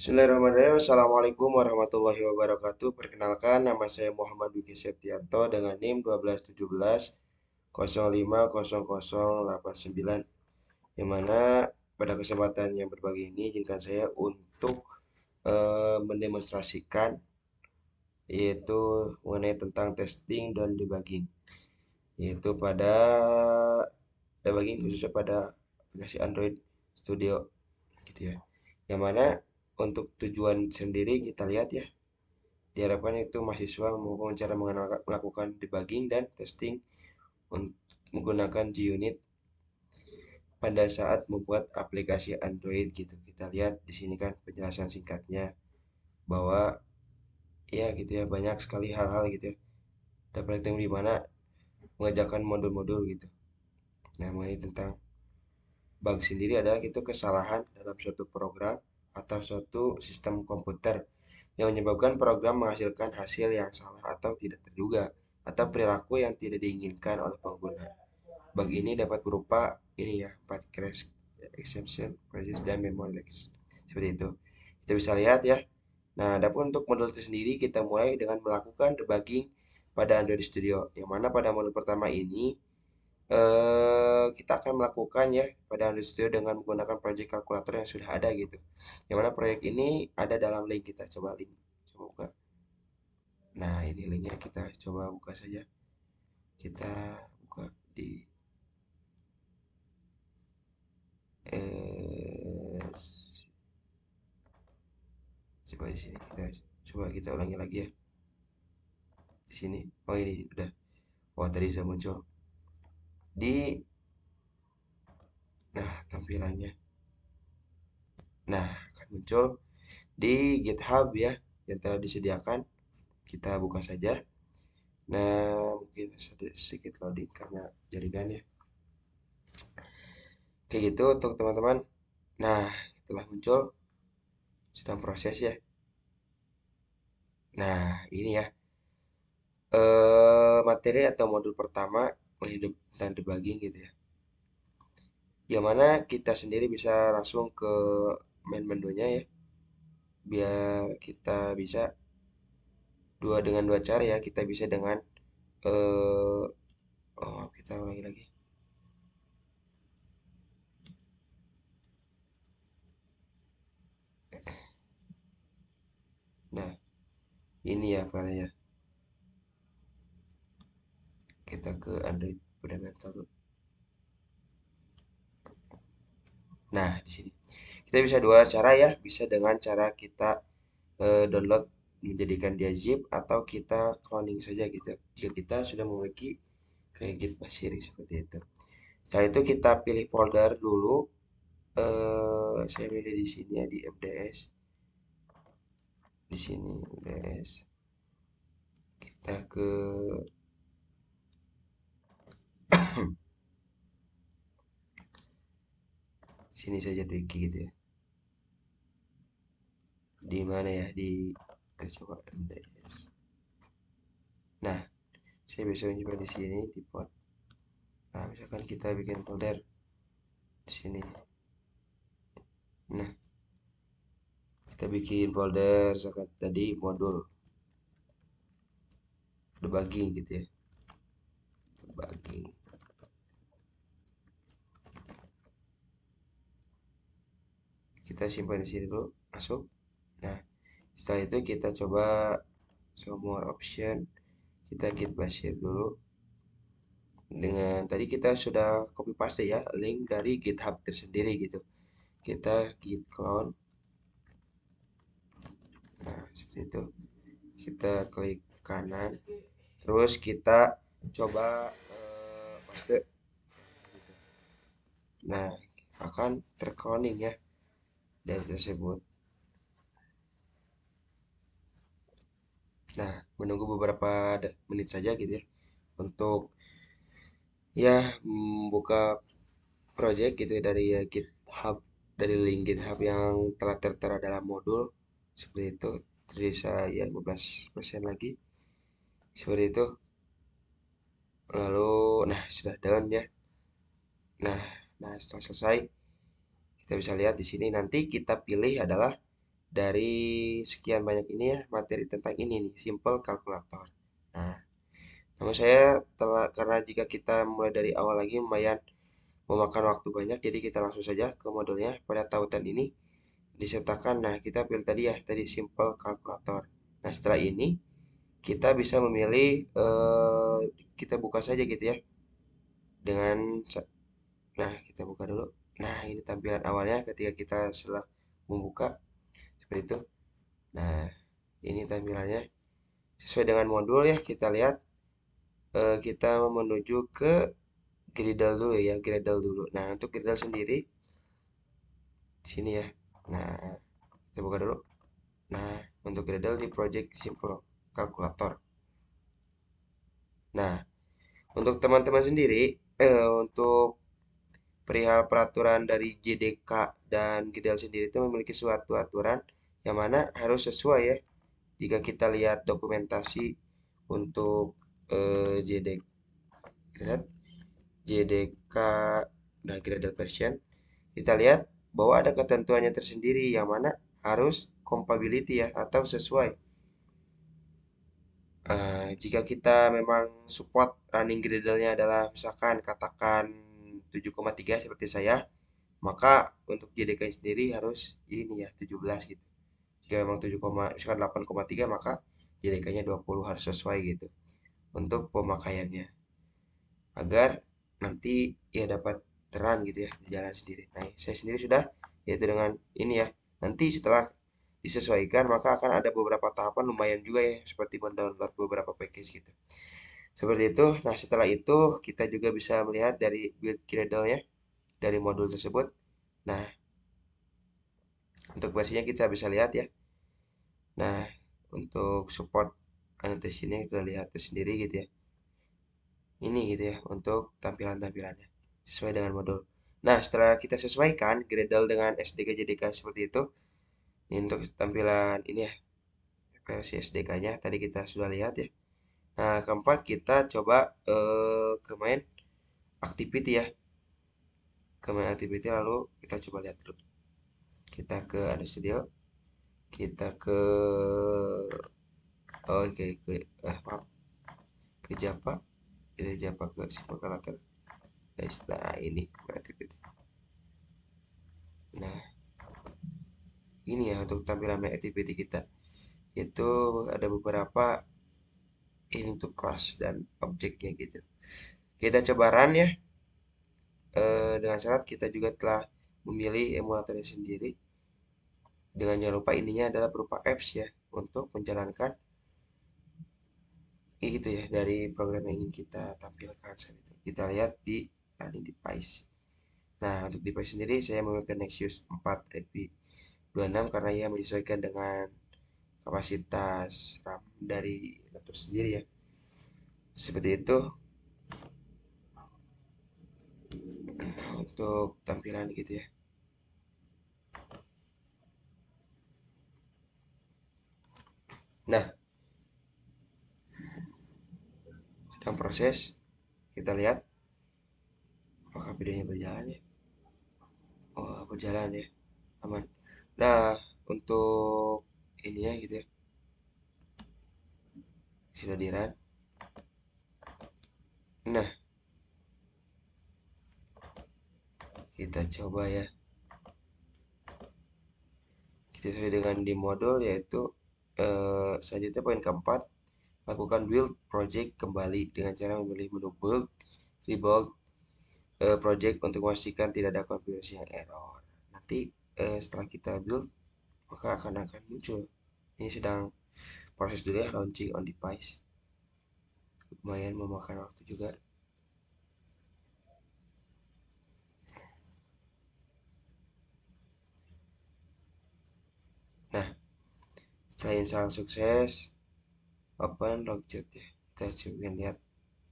Bismillahirrahmanirrahim. Assalamualaikum warahmatullahi wabarakatuh. Perkenalkan, nama saya Muhammad Wiki Septianto dengan NIM 1217 050089, yang mana pada kesempatan yang berbagi ini izinkan saya untuk mendemonstrasikan yaitu mengenai tentang testing dan debugging, yaitu pada debugging khususnya pada aplikasi Android Studio gitu ya. Yang mana untuk tujuan sendiri kita lihat ya, diharapkan itu mahasiswa maupun cara melakukan debugging dan testing menggunakan JUnit pada saat membuat aplikasi Android gitu. Kita lihat di sini kan penjelasan singkatnya bahwa ya gitu ya, banyak sekali hal-hal gitu ya. Ada praktek di mana mengerjakan modul-modul gitu. Nah, mengenai tentang bug sendiri adalah itu kesalahan dalam suatu program atau suatu sistem komputer yang menyebabkan program menghasilkan hasil yang salah atau tidak terduga, atau perilaku yang tidak diinginkan oleh pengguna. Bug ini dapat berupa ini ya, 4 crash, exception, crashes, dan memory leaks. Seperti itu. Kita bisa lihat ya. Nah, adapun untuk modul itu sendiri, kita mulai dengan melakukan debugging pada Android Studio. Yang mana pada modul pertama ini kita akan melakukan ya pada Android Studio dengan menggunakan project kalkulator yang sudah ada gitu. Yang mana proyek ini ada dalam link, kita coba link. Coba buka. Nah, ini linknya, kita coba buka saja. Kita buka di coba di sini, kita ulangi lagi ya. Di sini. Oh, ini udah. Oh, tadi sudah muncul. Nah, tampilannya. Nah, akan muncul di GitHub ya, yang telah disediakan. Kita buka saja. Nah, mungkin sedikit loading karena jaringan ya. Kayak gitu untuk teman-teman. Nah, telah muncul, sedang proses ya. Nah, ini ya. Materi atau modul pertama menghidup dan debugging gitu ya. Yang mana kita sendiri bisa langsung ke main menunya ya. Biar kita bisa dengan dua cara ya. Kita bisa dengan eh oh, kita ulangi lagi. Nah, ini ya filenya. Kita ke Android Fundamental. Nah, di sini kita bisa dua cara ya. Bisa dengan cara kita download menjadikan dia zip, atau kita cloning saja gitu. Jika kita sudah memiliki kayak Git Basiri seperti itu. Setelah itu kita pilih folder dulu. Saya pilih di sini ya, di MDS. Di sini MDS. Kita ke sini saja Wiki gitu ya. Di mana ya? Kita coba MDS. Nah, saya bisa menyimpan di sini di port. Nah, misalkan kita bikin folder di sini. Nah, kita bikin folder misalkan tadi modul debugging gitu ya. Debugging. Kita simpan di sini dulu, masuk. Nah, setelah itu kita coba show more option. Kita git basir dulu. Dengan tadi kita sudah copy paste ya link dari GitHub tersendiri gitu. Kita git clone. Nah, seperti itu. Kita klik kanan. Terus kita coba paste. Nah, akan tercloning ya dari tersebut. Nah, menunggu beberapa menit saja gitu ya untuk ya membuka project gitu ya dari ya, GitHub, dari link GitHub yang telah tertera dalam modul seperti itu. Tersisa ya 15% lagi seperti itu. Lalu nah, sudah done ya. Nah, setelah selesai kita bisa lihat di sini, nanti kita pilih adalah dari sekian banyak ini ya materi tentang ini nih, simple kalkulator. Nah, namun saya telah karena jika kita mulai dari awal lagi lumayan memakan waktu banyak, jadi kita langsung saja ke modulnya. Pada tautan ini disertakan, nah kita pilih tadi ya, tadi simple kalkulator. Nah, setelah ini kita bisa memilih, kita buka saja gitu ya, dengan, nah kita buka dulu. Nah, ini tampilan awalnya ketika kita setelah membuka, seperti itu. Nah, ini tampilannya sesuai dengan modul ya, kita lihat, kita menuju ke Gradle dulu ya, Gradle dulu. Nah, untuk Gradle sendiri di sini ya. Nah, kita buka dulu. Nah, untuk Gradle di Project Simple Calculator. Nah, untuk teman-teman sendiri, untuk perihal peraturan dari JDK dan Gradle sendiri itu memiliki suatu aturan yang mana harus sesuai ya. Jika kita lihat dokumentasi untuk JDK, kita lihat JDK dan Gradle version, kita lihat bahwa ada ketentuannya tersendiri yang mana harus compatibility ya atau sesuai. Jika kita memang support running Gradle-nya adalah misalkan katakan 7,3 seperti saya, maka untuk JDK sendiri harus ini ya 17 gitu. Jika memang 7, misalkan 8,3 maka JDK-nya 20 harus sesuai gitu untuk pemakaiannya agar nanti ya dapat terang gitu ya di jalan sendiri. Nah, saya sendiri sudah yaitu dengan ini ya. Nanti setelah disesuaikan maka akan ada beberapa tahapan lumayan juga ya seperti mendownload beberapa package gitu. Seperti itu. Nah, setelah itu kita juga bisa melihat dari build Gradle-nya dari modul tersebut. Nah, untuk versinya kita bisa lihat ya. Nah, untuk support annotation-nya kita lihat sendiri gitu ya. Ini gitu ya untuk tampilan-tampilannya sesuai dengan modul. Nah, setelah kita sesuaikan Gradle dengan SDK JDK seperti itu, ini untuk tampilan ini ya versi SDK-nya tadi kita sudah lihat ya. Nah, keempat kita coba ke main activity ya. Ke main activity lalu kita coba lihat dulu. Kita ke Anu Studio, kita ke oke ke maaf ke Java, dari Java ke Simple Calculator. Nah, ini activity. Nah, ini ya untuk tampilan My Activity kita. Itu ada beberapa ini untuk kelas dan objeknya gitu. Kita coba run ya. Dengan syarat kita juga telah memilih emulatornya sendiri. Dengan jangan lupa ininya adalah berupa apps ya untuk menjalankan itu ya dari program yang ingin kita tampilkan saat itu. Kita lihat di running device. Nah, untuk device sendiri saya menggunakan Nexus 4 EP26 karena ia menyesuaikan dengan kapasitas RAM dari laptop sendiri ya. Seperti itu untuk tampilan gitu ya. Nah, sedang proses kita lihat apakah videonya berjalan ya. Oh, berjalan ya, aman. Nah, untuk ininya gitu ya, sudah di run. Nah, kita coba ya. Kita sesuai dengan di modul yaitu selanjutnya poin keempat, lakukan build project kembali dengan cara memilih menu build, rebuild project untuk memastikan tidak ada konfigurasi yang error. Nanti setelah kita build maka akan muncul. Ini sedang proses dulu ya launching on device. Lumayan memakan waktu juga. Nah, setelah install sukses, open logjet ya. Kita coba lihat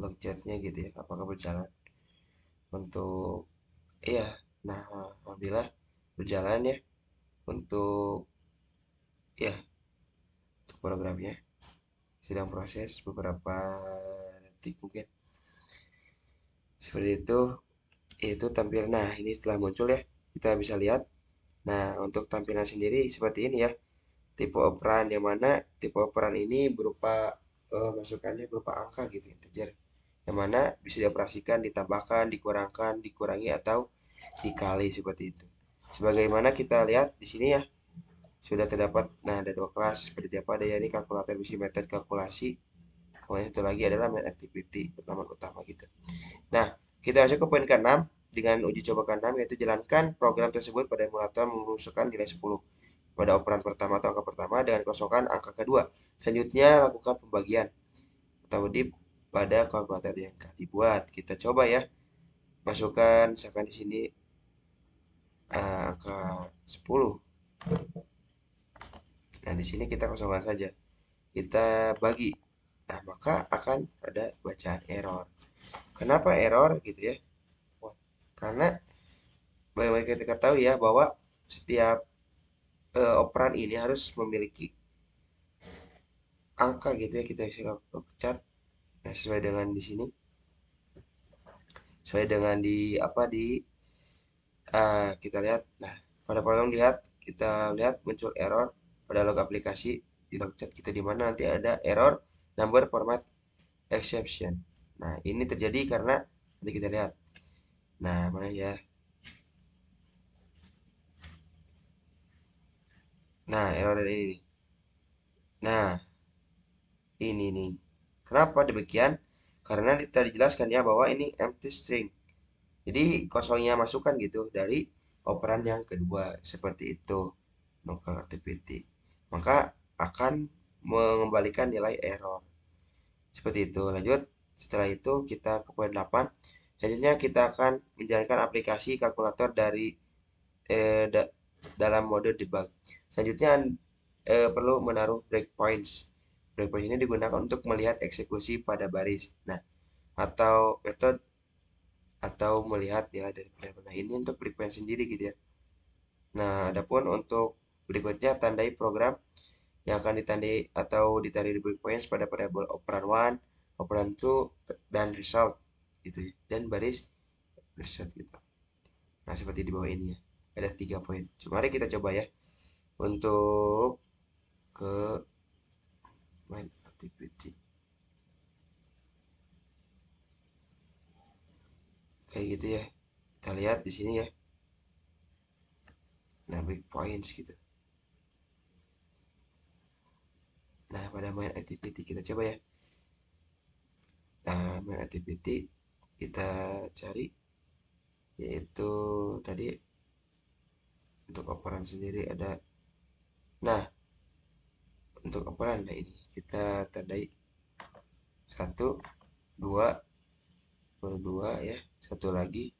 logjetnya gitu ya, apakah berjalan untuk iya. Nah, alhamdulillah berjalan ya untuk ya untuk programnya sedang proses beberapa detik mungkin seperti itu tampilan. Nah, ini setelah muncul ya kita bisa lihat. Nah, untuk tampilan sendiri seperti ini ya. tipe operan, yang mana tipe operan ini berupa masukannya berupa angka gitu, integer, yang mana bisa dioperasikan, ditambahkan, dikurangkan, dikurangi, atau dikali seperti itu. Sebagaimana kita lihat di sini ya, sudah terdapat. Nah, ada dua kelas seperti apa, ada ya ini kalkulator berisi metode kalkulasi, kemudian satu lagi adalah main activity, pertama utama gitu. Nah, kita masuk ke poin ke-6 dengan uji coba ke-6, yaitu jalankan program tersebut pada emulator merumuskan nilai 10 pada operan pertama atau angka pertama dengan kosongkan angka kedua. Selanjutnya lakukan pembagian atau di pada kalkulator yang telah dibuat. Kita coba ya. Masukkan misalkan di sini angka 10. Nah, di sini kita kosongkan saja. Kita bagi. Nah, maka akan ada bacaan error. Kenapa error gitu ya? Karena bagaimana kita ketahui ya bahwa setiap operan ini harus memiliki angka gitu ya, kita bisa pecat. Nah, sesuai dengan di sini, sesuai dengan di apa di kita lihat. Nah, pada kolom lihat kita lihat muncul error pada log aplikasi di log chat kita, di mana nanti ada error number format exception. Nah, ini terjadi karena nanti kita lihat. Nah, mana ya? Nah, error ini. Nah, ini nih. Kenapa demikian? Karena kita dijelaskan ya bahwa ini empty string. Jadi kosongnya masukan gitu dari operan yang kedua seperti itu. Local activity. Maka akan mengembalikan nilai error. Seperti itu. Lanjut. Setelah itu kita ke poin 8. Selanjutnya kita akan menjalankan aplikasi kalkulator dari da dalam mode debug. Selanjutnya perlu menaruh breakpoints. Breakpoint ini digunakan untuk melihat eksekusi pada baris. Nah, atau metode atau melihat nilai dari variabel. Nah, ini untuk breakpoint sendiri gitu ya. Nah, adapun untuk berikutnya tandai program yang akan ditandai atau ditarik di breakpoints pada variabel operan 1, operan 2, dan result gitu ya. Dan baris result gitu. Nah, seperti di bawah ini ya. Ada 3 poin. Mari kita coba ya untuk ke main activity. Kayak gitu ya. Kita lihat di sini ya. Nah, breakpoints gitu. Nah, pada main activity kita coba ya. Nah, main activity kita cari, yaitu tadi untuk operan sendiri ada. Nah, untuk operan, nah ini kita tandai 1, 2, baru 2 ya, satu lagi,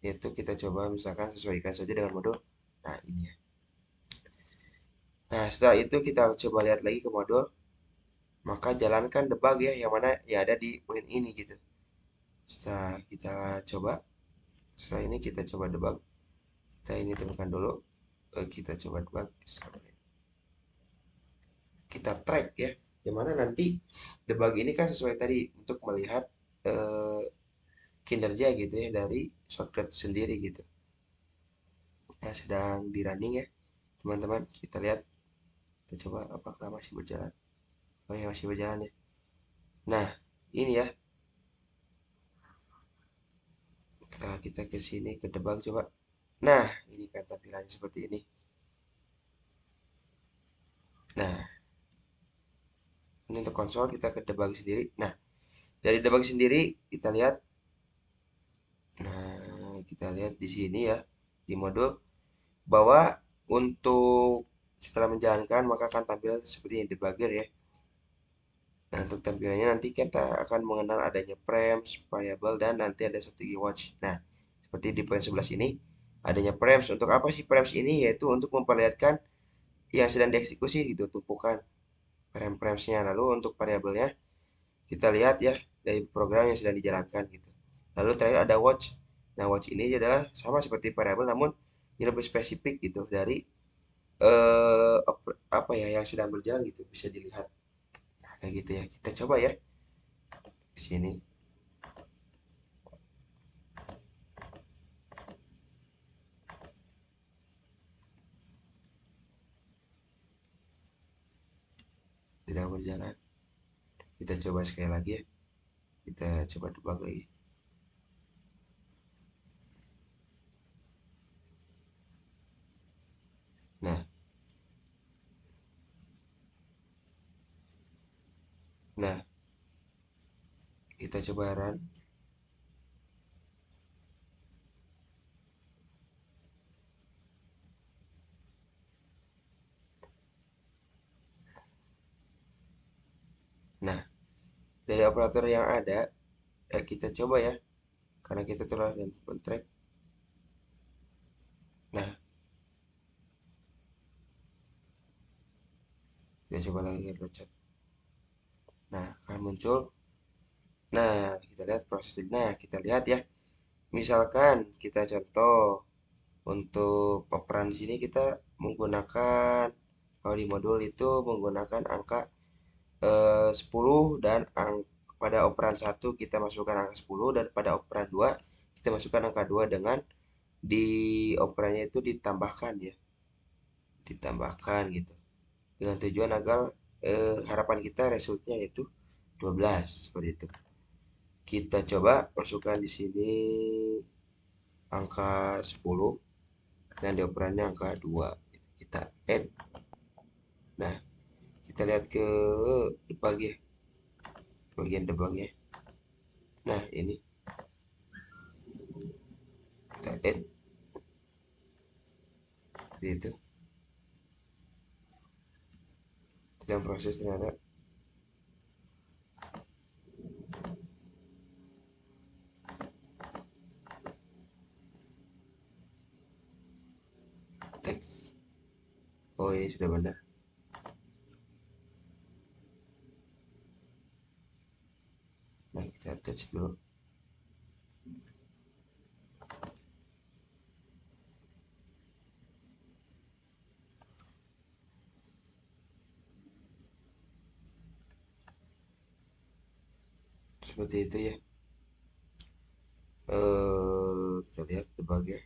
yaitu kita coba misalkan sesuaikan saja dengan modul. Nah, ini ya. Nah, setelah itu kita coba lihat lagi ke modul, maka jalankan debug ya, yang mana ya ada di poin ini gitu. Setelah kita coba, setelah ini kita coba debug. Kita ini temukan dulu, kita coba debug. Kita track ya, dimana nanti debug ini kan sesuai tadi untuk melihat eh, kinerja gitu ya dari shortcut sendiri gitu. Nah, sedang di running ya teman-teman, kita lihat, kita coba apakah masih berjalan. Oh ya, masih berjalan ya. Nah, ini ya, kita ke sini ke debug coba. Nah, ini kan tampilannya seperti ini. Nah, ini untuk konsol, kita ke debug sendiri. Nah, dari debug sendiri kita lihat. Nah, kita lihat di sini ya, di modul, bahwa untuk setelah menjalankan maka akan tampil seperti ini debugger ya. Nah, untuk tampilannya nanti kita akan mengenal adanya frames, variable, dan nanti ada satu watch. Nah, seperti di poin 11 ini adanya frames. Untuk apa sih frames ini? Yaitu untuk memperlihatkan yang sedang dieksekusi gitu, tumpukan frame-framesnya. Lalu untuk variabelnya kita lihat ya dari program yang sedang dijalankan gitu. Lalu terakhir ada watch. Nah, watch ini adalah sama seperti variabel, namun ini lebih spesifik gitu dari apa ya yang sedang berjalan gitu, bisa dilihat. Nah, kayak gitu ya. Kita coba ya di sini. tidak berjalan. Kita coba sekali lagi ya. Kita coba debug lagi. Nah, nah, kita coba run. Nah, dari operator yang ada, ya kita coba ya. Karena kita telah dan track. Nah, kita coba lagi loncat. Nah, akan muncul. Nah, kita lihat proses. Nah, kita lihat ya. Misalkan kita contoh untuk operan di sini kita menggunakan, kalau di modul itu menggunakan angka 10, dan pada operan satu kita masukkan angka 10, dan pada operan 2 kita masukkan angka 2 dengan di operannya itu ditambahkan ya, ditambahkan gitu. Dengan tujuan agar harapan kita resultnya itu 12 seperti itu. Kita coba masukkan di sini angka 10 dan dioperannya angka 2. Kita add. Nah, kita lihat ke debug ya, bagian debugnya. Nah, ini kita add seperti itu. Sedang proses ternyata. Teks. Oh, ini sudah benar. Nah, kita attach dulu. Seperti itu ya. Kita lihat debug ya.